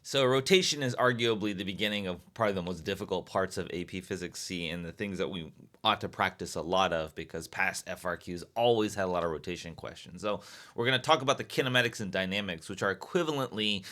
So rotation is arguably the beginning of probably the most difficult parts of AP Physics C and the things that we ought to practice a lot of because past FRQs always had a lot of rotation questions. So we're going to talk about the kinematics and dynamics, which are equivalently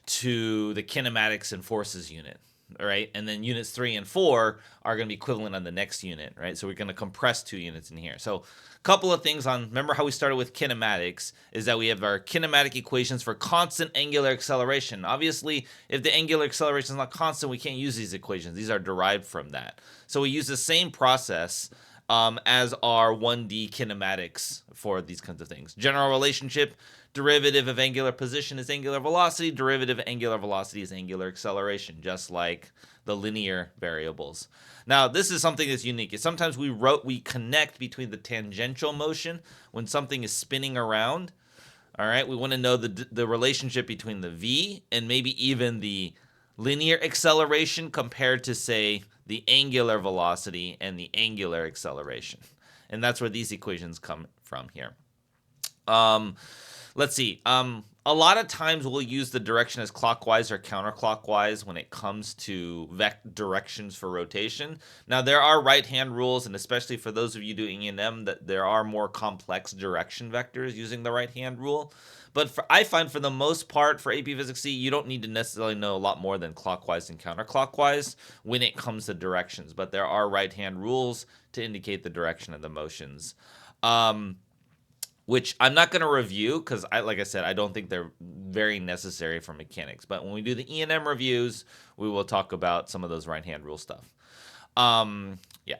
to the kinematics and forces unit. All right, and then units 3 and 4 are going to be equivalent on the next unit, right? So we're going to compress 2 units in here. So a couple of things on, remember how we started with kinematics, is that we have our kinematic equations for constant angular acceleration. Obviously, if the angular acceleration is not constant, we can't use these equations. These are derived from that. So we use the same process as our 1D kinematics for these kinds of things. General relationship, derivative of angular position is angular velocity, derivative of angular velocity is angular acceleration, just like the linear variables. Now, this is something that's unique. Sometimes we connect between the tangential motion when something is spinning around. All right, we want to know the relationship between the v and maybe even the linear acceleration compared to, say, the angular velocity and the angular acceleration. And that's where these equations come from here. Let's see. A lot of times we'll use the direction as clockwise or counterclockwise when it comes to directions for rotation. Now, there are right-hand rules, and especially for those of you doing E&M, that there are more complex direction vectors using the right-hand rule. But I find for the most part, for AP Physics C, you don't need to necessarily know a lot more than clockwise and counterclockwise when it comes to directions. But there are right-hand rules to indicate the direction of the motions. Which I'm not going to review because, like I said, I don't think they're very necessary for mechanics. But when we do the E&M reviews, we will talk about some of those right-hand rule stuff. Yeah.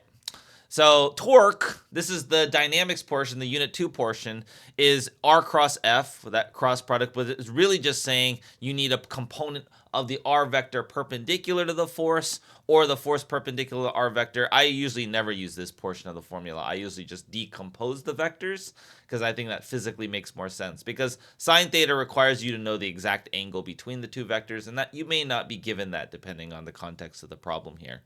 So torque, this is the dynamics portion, the unit 2 portion, is R cross F, that cross product, but it's really just saying you need a component of the R vector perpendicular to the force or the force perpendicular to R vector. I usually never use this portion of the formula. I usually just decompose the vectors because I think that physically makes more sense, because sine theta requires you to know the exact angle between the two vectors, and that you may not be given that depending on the context of the problem here.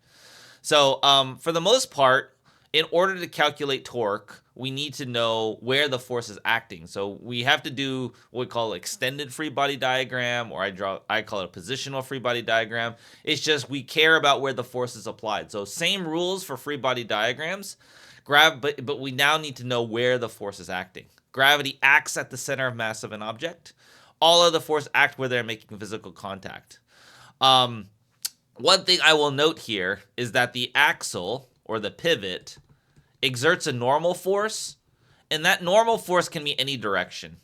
So for the most part, in order to calculate torque, we need to know where the force is acting. So we have to do what we call extended free body diagram, or I call it a positional free body diagram. It's just we care about where the force is applied. So same rules for free body diagrams, but we now need to know where the force is acting. Gravity acts at the center of mass of an object. All of the force act where they're making physical contact. One thing I will note here is that the axle, or the pivot, exerts a normal force, and that normal force can be any direction.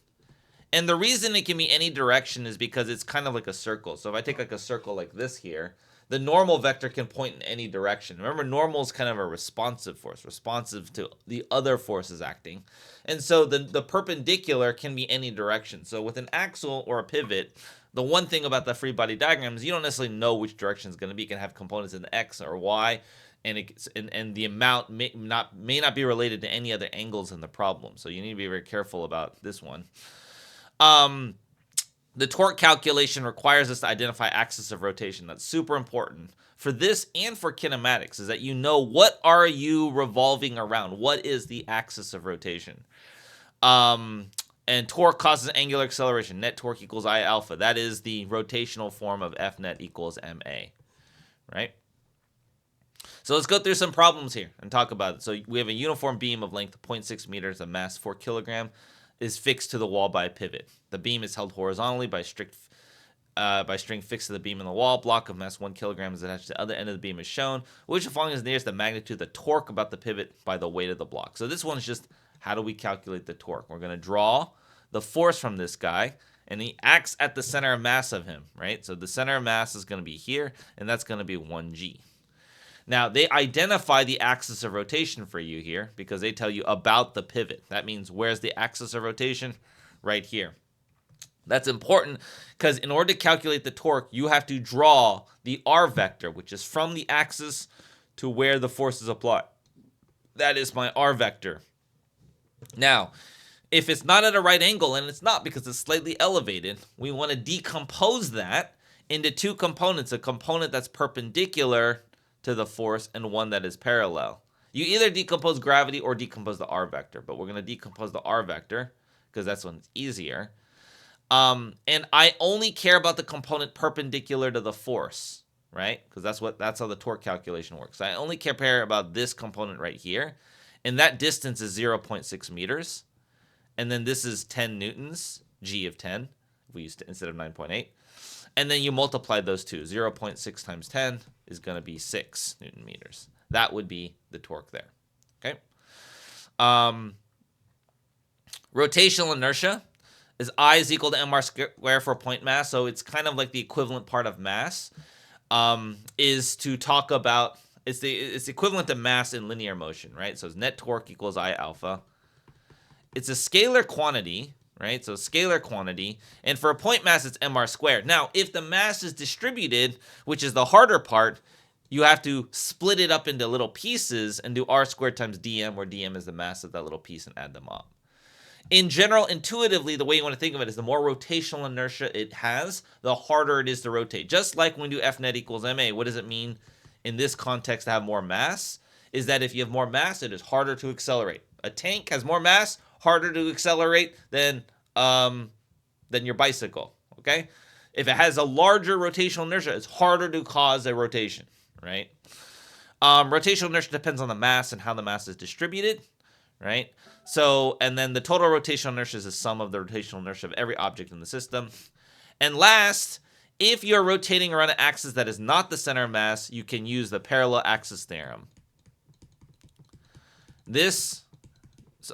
And the reason it can be any direction is because it's kind of like a circle. So if I take like a circle like this here, the normal vector can point in any direction. Remember, normal is kind of a responsive force, responsive to the other forces acting. And so the perpendicular can be any direction. So with an axle or a pivot, the one thing about the free body diagram is you don't necessarily know which direction it's going to be. You can have components in the X or Y, and the amount may not be related to any other angles in the problem. So you need to be very careful about this one. The torque calculation requires us to identify axis of rotation. That's super important for this and for kinematics, is that you know what are you revolving around? What is the axis of rotation? And torque causes angular acceleration. Net torque equals I alpha. That is the rotational form of F net equals ma, right? So let's go through some problems here and talk about it. So we have a uniform beam of length 0.6 meters, a mass 4 kilogram, is fixed to the wall by a pivot. The beam is held horizontally by string fixed to the beam in the wall. Block of mass 1 kilogram is attached to the other end of the beam is shown, which following is nearest the magnitude of the torque about the pivot by the weight of the block. So this one is just how do we calculate the torque? We're going to draw the force from this guy, and he acts at the center of mass of him, right? So the center of mass is going to be here, and that's going to be 1g. Now, they identify the axis of rotation for you here because they tell you about the pivot. That means where's the axis of rotation? Right here. That's important because in order to calculate the torque, you have to draw the R vector, which is from the axis to where the force is applied. That is my R vector. Now, if it's not at a right angle, and it's not because it's slightly elevated, we want to decompose that into two components, a component that's perpendicular to the force and one that is parallel. You either decompose gravity or decompose the R vector, but we're going to decompose the R vector because that's when it's easier. And I only care about the component perpendicular to the force, right? Because that's how the torque calculation works. I only care about this component right here, and that distance is 0.6 meters, and then this is 10 newtons, g of 10, if we used to, instead of 9.8, and then you multiply those two. 0.6 times 10 is going to be 6 newton meters. That would be the torque there. Okay. Rotational inertia is I is equal to mr squared for point mass. So it's kind of like the equivalent part of mass. Is to talk about it's equivalent to mass in linear motion, right? So it's net torque equals I alpha. It's a scalar quantity, right? So scalar quantity, and for a point mass, it's mr squared. Now, if the mass is distributed, which is the harder part, you have to split it up into little pieces and do r squared times dm, where dm is the mass of that little piece, and add them up. In general, intuitively, the way you want to think of it is the more rotational inertia it has, the harder it is to rotate. Just like when we do F net equals ma, what does it mean in this context to have more mass? Is that if you have more mass, it is harder to accelerate. A tank has more mass, harder to accelerate than your bicycle, okay? If it has a larger rotational inertia, it's harder to cause a rotation, right? Rotational inertia depends on the mass and how the mass is distributed, right? So, and then the total rotational inertia is the sum of the rotational inertia of every object in the system. And last, if you're rotating around an axis that is not the center of mass, you can use the parallel axis theorem.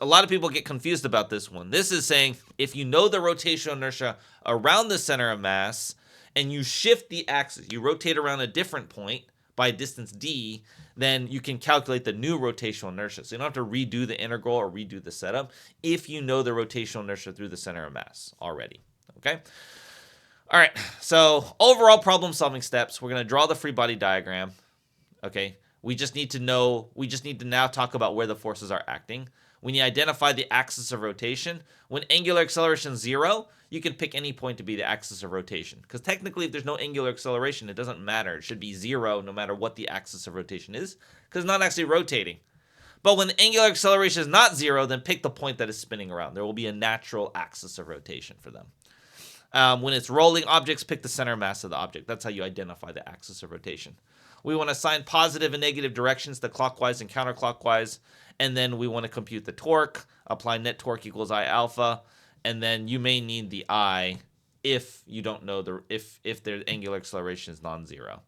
A lot of people get confused about this one. This is saying if you know the rotational inertia around the center of mass and you shift the axis, you rotate around a different point by a distance d, then you can calculate the new rotational inertia. So you don't have to redo the integral or redo the setup if you know the rotational inertia through the center of mass already. Okay? All right. So overall problem solving steps. We're going to draw the free body diagram. Okay? We just need to now talk about where the forces are acting. We need to identify the axis of rotation. When angular acceleration is 0, you can pick any point to be the axis of rotation. Because technically, if there's no angular acceleration, it doesn't matter. It should be 0 no matter what the axis of rotation is, because it's not actually rotating. But when the angular acceleration is not 0, then pick the point that is spinning around. There will be a natural axis of rotation for them. When it's rolling objects, pick the center mass of the object. That's how you identify the axis of rotation. We want to assign positive and negative directions to clockwise and counterclockwise. And then we want to compute the torque, apply net torque equals I alpha, and then you may need the I if you don't know if the angular acceleration is non-zero.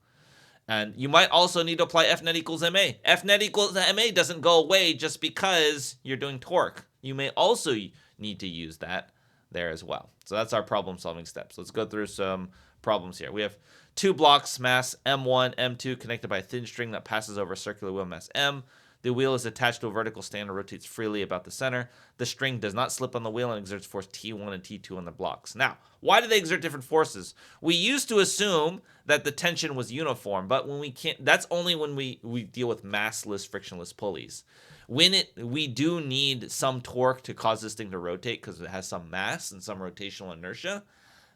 And you might also need to apply F net equals ma. F net equals ma doesn't go away just because you're doing torque. You may also need to use that there as well. So that's our problem solving steps. Let's go through some problems here. We have two blocks, mass M1, M2, connected by a thin string that passes over a circular wheel mass M. The wheel is attached to a vertical stand and rotates freely about the center. The string does not slip on the wheel and exerts force T1 and T2 on the blocks. Now, why do they exert different forces? We used to assume that the tension was uniform, but when we can't, that's only when we deal with massless, frictionless pulleys. When we do need some torque to cause this thing to rotate because it has some mass and some rotational inertia,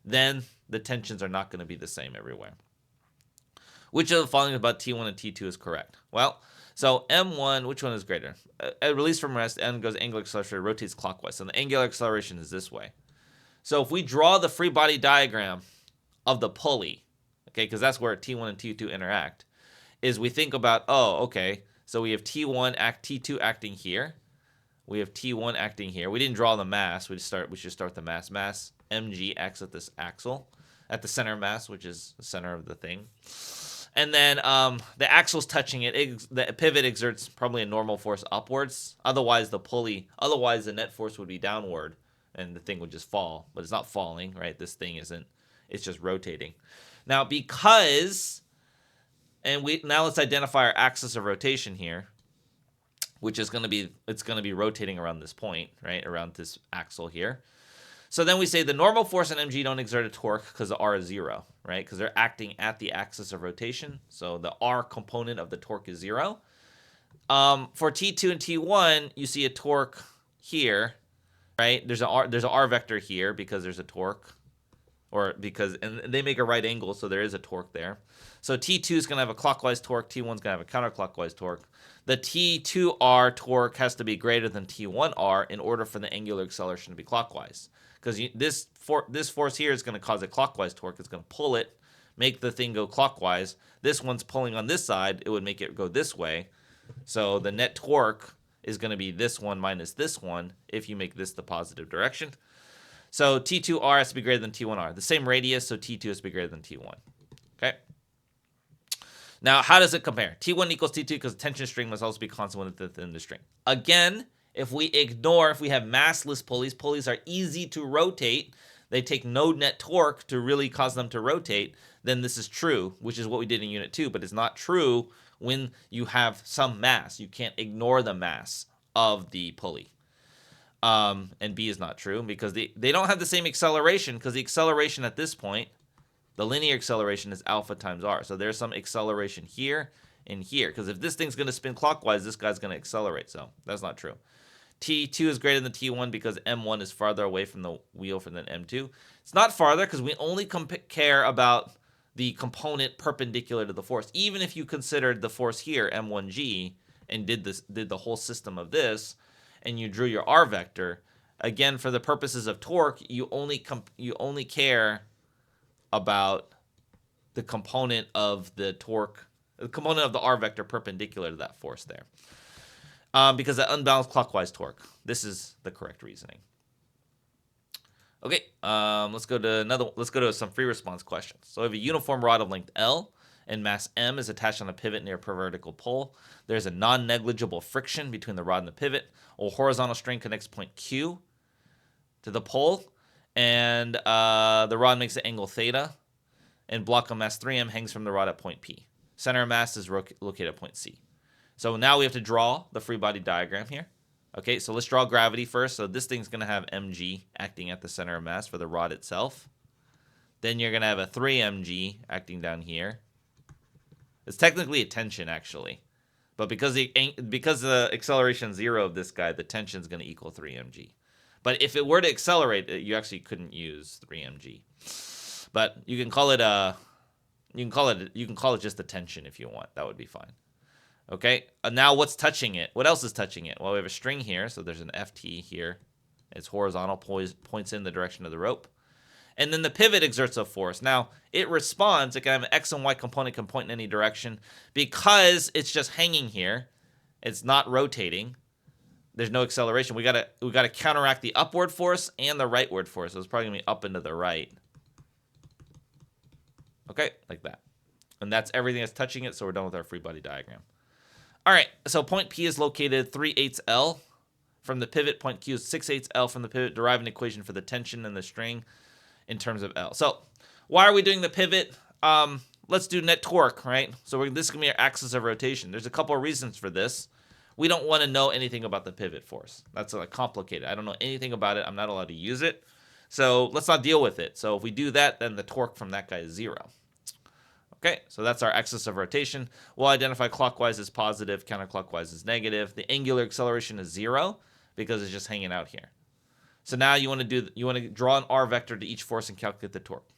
then the tensions are not going to be the same everywhere. Which of the following about T1 and T2 is correct? Well, so M1, which one is greater? At release from rest, M goes angular acceleration, rotates clockwise. So the angular acceleration is this way. So if we draw the free body diagram of the pulley, okay, because that's where T1 and T2 interact, is we think about, oh, okay, so we have T2 acting here. We have T1 acting here. We didn't draw the mass. We should start the mass. Mass mg acts at this axle, at the center of mass, which is the center of the thing. And then the axle's touching it. The pivot exerts probably a normal force upwards. Otherwise, the net force would be downward, and the thing would just fall. But it's not falling, right? This thing isn't. It's just rotating. Now, now let's identify our axis of rotation here, which is going to be rotating around this point, right? Around this axle here. So then we say the normal force and mg don't exert a torque because the r is 0, right? Because they're acting at the axis of rotation. So the r component of the torque is 0. For T2 and T1, you see a torque here, right? There's an r vector here because there's a torque, and they make a right angle, so there is a torque there. So T2 is going to have a clockwise torque. T1 is going to have a counterclockwise torque. The T2r torque has to be greater than T1r in order for the angular acceleration to be clockwise. because this force here is going to cause a clockwise torque. It's going to pull it, make the thing go clockwise. This one's pulling on this side. It would make it go this way. So the net torque is going to be this one minus this one if you make this the positive direction. So T2R has to be greater than T1R. The same radius, so T2 has to be greater than T1. Okay. Now, how does it compare? T1 equals T2 because the tension string must also be constant within the string. Again, if we have massless pulleys, pulleys are easy to rotate. They take no net torque to really cause them to rotate. Then this is true, which is what we did in Unit 2. But it's not true when you have some mass. You can't ignore the mass of the pulley. And B is not true because they don't have the same acceleration, because the acceleration at this point, the linear acceleration, is alpha times r. So there's some acceleration here and here, because if this thing's going to spin clockwise, this guy's going to accelerate. So that's not true. T2 is greater than T1 because M1 is farther away from the wheel than M2. It's not farther because we only care about the component perpendicular to the force. Even if you considered the force here, M1G, and did the whole system of this, and you drew your R vector, again, for the purposes of torque, you only care about the component of the torque, the component of the R vector perpendicular to that force there. Because that unbalanced clockwise torque. This is the correct reasoning. Okay, let's go to some free response questions. So we have a uniform rod of length L and mass M is attached on a pivot near a vertical pole. There's a non-negligible friction between the rod and the pivot. A horizontal string connects point Q to the pole, and the rod makes an angle theta, and block of mass 3m hangs from the rod at point P. Center of mass is located at point C. So now we have to draw the free body diagram here. Okay, so let's draw gravity first. So this thing's going to have mg acting at the center of mass for the rod itself. Then you're going to have a 3mg acting down here. It's technically a tension, actually. But because the acceleration is 0 of this guy, the tension is going to equal 3mg. But if it were to accelerate, you actually couldn't use 3mg. But you can call it just the tension if you want. That would be fine. Okay, now what's touching it? What else is touching it? Well, we have a string here, so there's an FT here. It's horizontal, points in the direction of the rope. And then the pivot exerts a force. Now, it responds. It can have an X and Y component, can point in any direction. Because it's just hanging here, it's not rotating. There's no acceleration. We gotta counteract the upward force and the rightward force. So it's probably gonna be up and to the right. Okay, like that. And that's everything that's touching it, so we're done with our free body diagram. All right, so point P is located 3/8 L from the pivot. Point Q is 6/8 L from the pivot. Derive an equation for the tension in the string in terms of L. So why are we doing the pivot? Let's do net torque, right? So this is going to be our axis of rotation. There's a couple of reasons for this. We don't want to know anything about the pivot force. That's complicated. I don't know anything about it. I'm not allowed to use it. So let's not deal with it. So if we do that, then the torque from that guy is 0. Okay, so that's our axis of rotation. We'll identify clockwise as positive, counterclockwise as negative. The angular acceleration is 0 because it's just hanging out here. So now you want to draw an R vector to each force and calculate the torque.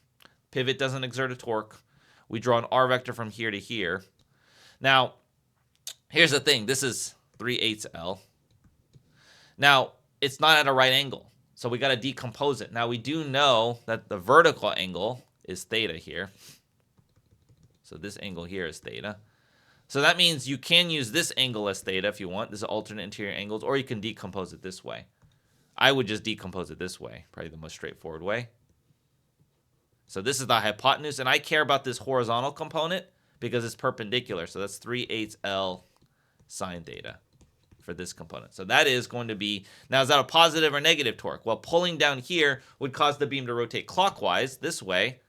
Pivot doesn't exert a torque. We draw an R vector from here to here. Now, here's the thing. This is 3/8 L. Now, it's not at a right angle, so we got to decompose it. Now, we do know that the vertical angle is theta here. So this angle here is theta. So that means you can use this angle as theta if you want. This is alternate interior angles, or you can decompose it this way. I would just decompose it this way, probably the most straightforward way. So this is the hypotenuse, and I care about this horizontal component because it's perpendicular. So that's 3/8 L sine theta for this component. So that is going to be, now is that a positive or negative torque? Well, pulling down here would cause the beam to rotate clockwise this way.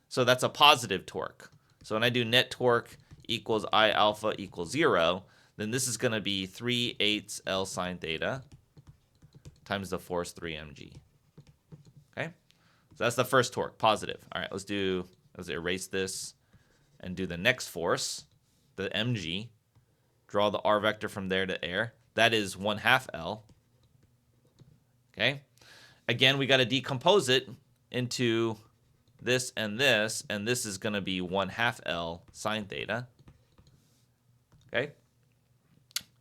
So that's a positive torque. So when I do net torque equals I alpha equals 0, then this is going to be 3/8 L sine theta times the force 3mg. Okay? So that's the first torque, positive. All right, let's erase this and do the next force, the mg. Draw the R vector from there to there. That is 1/2 L. Okay? Again, we got to decompose it into this, and this is going to be 1/2 L sine theta. Okay?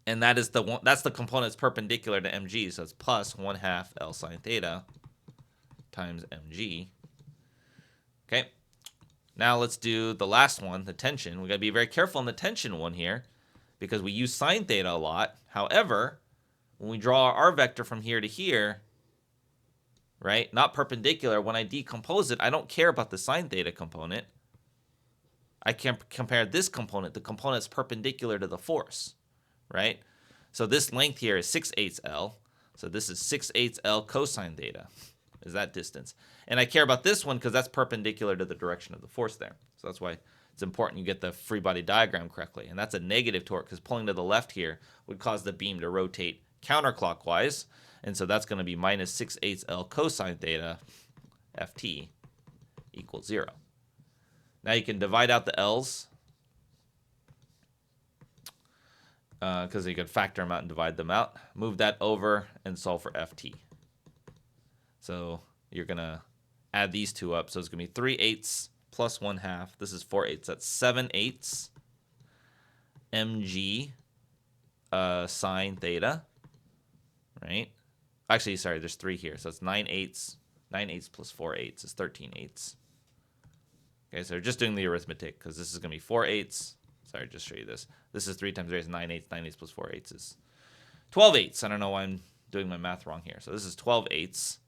And that's the component that's perpendicular to mg, so it's plus 1/2 L sine theta times mg. Okay. Now let's do the last one, the tension. We got to be very careful on the tension one here because we use sine theta a lot. However, when we draw our vector from here to here, right, not perpendicular, when I decompose it, I don't care about the sine theta component. I can compare this component, the component that's perpendicular to the force, right? So this length here is 6/8 L. So this is 6/8 L cosine theta, is that distance. And I care about this one because that's perpendicular to the direction of the force there. So that's why it's important you get the free body diagram correctly. And that's a negative torque because pulling to the left here would cause the beam to rotate counterclockwise. And so that's going to be minus 6/8 L cosine theta Ft equals 0. Now you can divide out the L's because you can factor them out and divide them out. Move that over and solve for Ft. So you're going to add these two up. So it's going to be 3/8 plus 1/2. This is 4/8. That's 7/8 mg sine theta, right? Actually, sorry, there's 3 here. So it's 9/8. 9/8 plus 4/8 is 13/8. Okay, so we're just doing the arithmetic because this is going to be 4/8. Sorry, just show you this. This is 3 times 3 is 9/8. 9/8 plus 4/8 is 12/8. I don't know why I'm doing my math wrong here. So this is 12/8.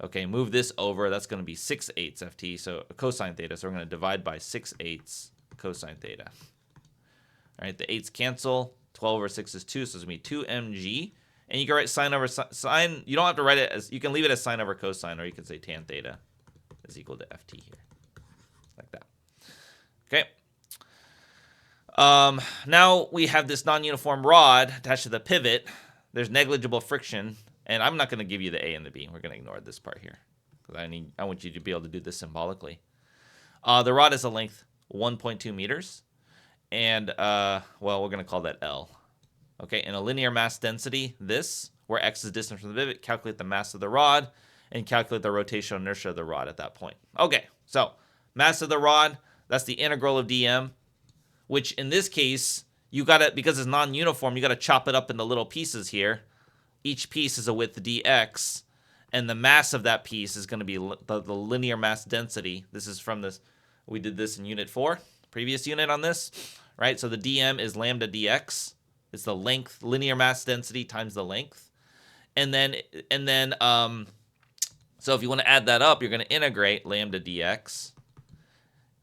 Okay, move this over. That's going to be 6/8 Ft, so cosine theta. So we're going to divide by 6/8 cosine theta. All right, the 8's cancel. 12 over 6 is 2, so it's going to be 2 mg. And you can write sine over sine. You don't have to write it as, you can leave it as sine over cosine, or you can say tan theta is equal to Ft here. Like that. Okay. Now we have this non-uniform rod attached to the pivot. There's negligible friction. And I'm not going to give you the A and the B. We're going to ignore this part here because I want you to be able to do this symbolically. The rod is a length 1.2 meters. And, well, we're going to call that L. Okay, in a linear mass density, this, where x is distance from the pivot, calculate the mass of the rod and calculate the rotational inertia of the rod at that point. Okay, so mass of the rod, that's the integral of dm, which in this case, you got to, because it's non-uniform, you got to chop it up into little pieces here. Each piece is a width dx, and the mass of that piece is going to be the linear mass density. This is from this, we did this in unit 4, previous unit on this, right? So the dm is lambda dx. It's the length, linear mass density times the length. And then, so if you want to add that up, you're going to integrate lambda dx,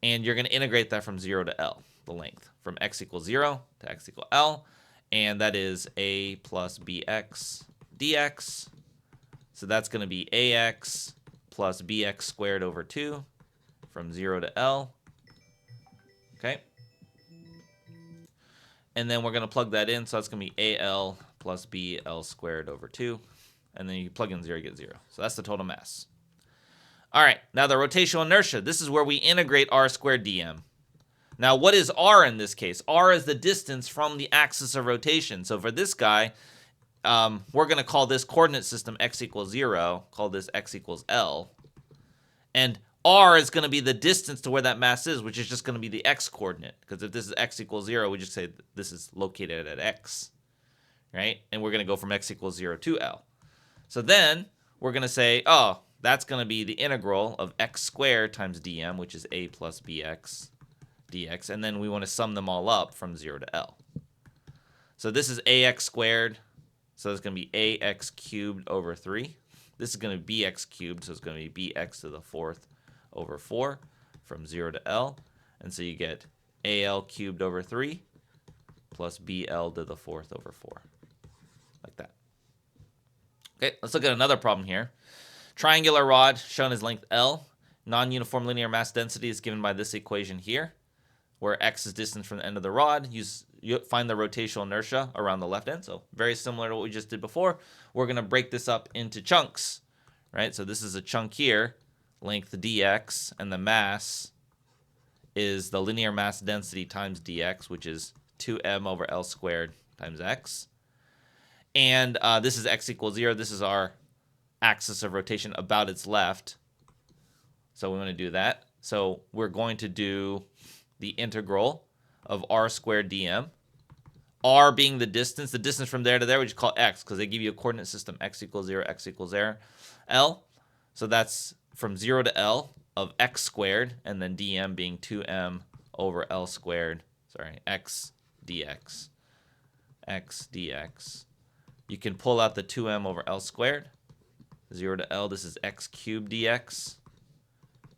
and you're going to integrate that from 0 to L, the length, from x equals 0 to x equals L. And that is a plus bx dx. So that's going to be ax plus bx squared over 2 from 0 to L. Okay. And then we're going to plug that in. So that's going to be al plus bl squared over 2. And then you plug in 0, you get 0. So that's the total mass. All right. Now the rotational inertia. This is where we integrate r squared dm. Now, what is r in this case? R is the distance from the axis of rotation. So for this guy, we're going to call this coordinate system x equals 0, call this x equals L. And r is going to be the distance to where that mass is, which is just going to be the x coordinate. Because if this is x equals 0, we just say this is located at x, right? And we're going to go from x equals 0 to L. So then we're going to say, oh, that's going to be the integral of x squared times dm, which is a plus bx dx, and then we want to sum them all up from 0 to L. So this is ax squared, so it's going to be ax cubed over 3. This is going to be bx cubed, so it's going to be bx to the 4th over 4 from 0 to L. And so you get al cubed over 3 plus bl to the 4th over 4, like that. Okay, let's look at another problem here. Triangular rod shown as length L. Non-uniform linear mass density is given by this equation here, where x is distance from the end of the rod. You find the rotational inertia around the left end. So very similar to what we just did before. We're going to break this up into chunks, right? So this is a chunk here, length dx, and the mass is the linear mass density times dx, which is 2m over L squared times x. And this is x equals 0. This is our axis of rotation about its left. So we want to do that. So we're going to do the integral of r squared dm. R being the distance from there to there, we just call x because they give you a coordinate system x equals 0, x equals 0, L. So that's from 0 to L of x squared, and then dm being 2m over L squared. Sorry, x dx. X dx. You can pull out the 2m over L squared. 0 to L, this is x cubed dx.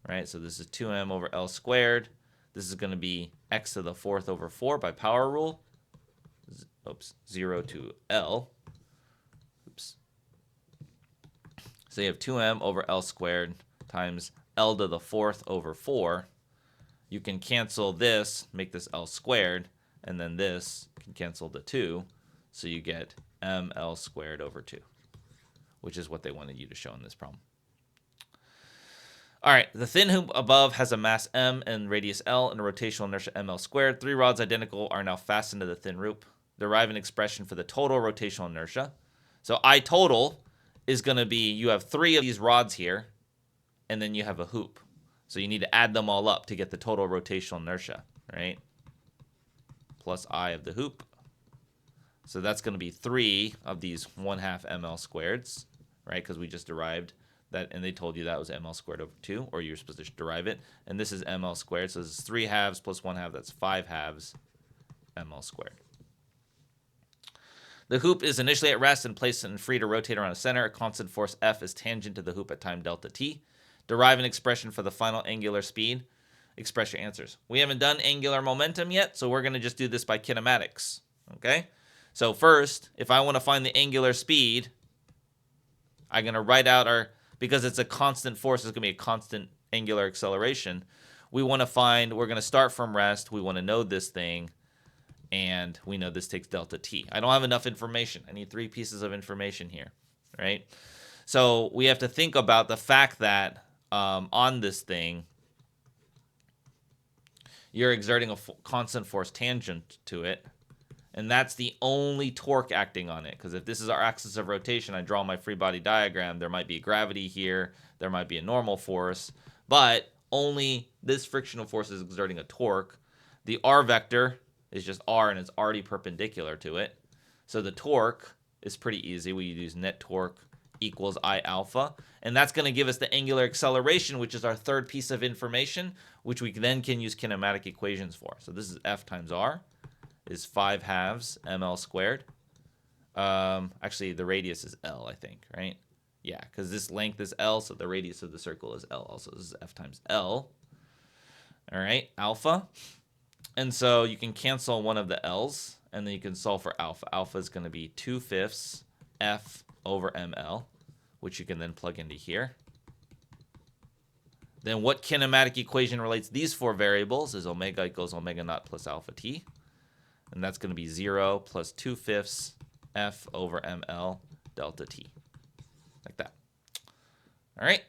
Right, so this is 2m over L squared. This is going to be x to the 4th over 4 by power rule. Oops, 0 to L. Oops. So you have 2m over L squared times L to the 4th over 4. You can cancel this, make this L squared, and then this can cancel the 2. So you get mL squared over 2, which is what they wanted you to show in this problem. All right, the thin hoop above has a mass m and radius L and a rotational inertia mL squared. 3 rods identical are now fastened to the thin hoop. Derive an expression for the total rotational inertia. So I total is going to be, you have 3 of these rods here, and then you have a hoop. So you need to add them all up to get the total rotational inertia, right? Plus I of the hoop. So that's going to be 3 of these 1/2 mL squareds, right? Because we just derived that, and they told you that was mL squared over 2, or you're supposed to derive it. And this is mL squared, so this is 3 halves plus 1/2, that's 5 halves mL squared. The hoop is initially at rest and placed and free to rotate around a center. A constant force F is tangent to the hoop at time delta t. Derive an expression for the final angular speed. Express your answers. We haven't done angular momentum yet, so we're going to just do this by kinematics. Okay? So first, if I want to find the angular speed, I'm going to write out because it's a constant force, it's going to be a constant angular acceleration. We're going to start from rest. We want to know this thing. And we know this takes delta t. I don't have enough information. I need 3 pieces of information here, right? So we have to think about the fact that on this thing, you're exerting a constant force tangent to it, and that's the only torque acting on it. Because if this is our axis of rotation, I draw my free body diagram, there might be gravity here, there might be a normal force, but only this frictional force is exerting a torque. The r vector is just r, and it's already perpendicular to it. So the torque is pretty easy. We use net torque equals I alpha. And that's going to give us the angular acceleration, which is our third piece of information, which we then can use kinematic equations for. So this is F times R is 5 halves mL squared. Actually, the radius is L, I think, right? Yeah, because this length is L, so the radius of the circle is L. Also, this is F times L. All right, alpha. And so you can cancel one of the L's, and then you can solve for alpha. Alpha is going to be 2/5 F over mL, which you can then plug into here. Then what kinematic equation relates these 4 variables is omega equals omega naught plus alpha t. And that's going to be 0 plus 2/5 F over mL delta t. Like that. All right.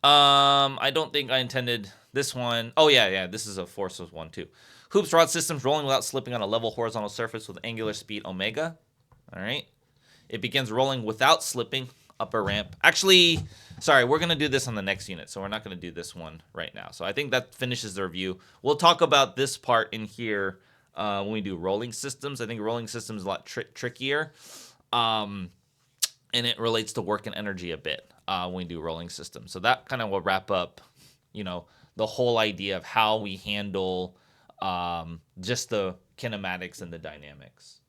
I don't think I intended this one. Oh, yeah, this is a force of 1, too. Hoops, rod systems rolling without slipping on a level horizontal surface with angular speed omega. All right. It begins rolling without slipping up a ramp. Actually, sorry, we're going to do this on the next unit, so we're not going to do this one right now. So I think that finishes the review. We'll talk about this part in here when we do rolling systems. I think rolling systems is a lot trickier, and it relates to work and energy a bit when we do rolling systems. So that kind of will wrap up, the whole idea of how we handle just the kinematics and the dynamics.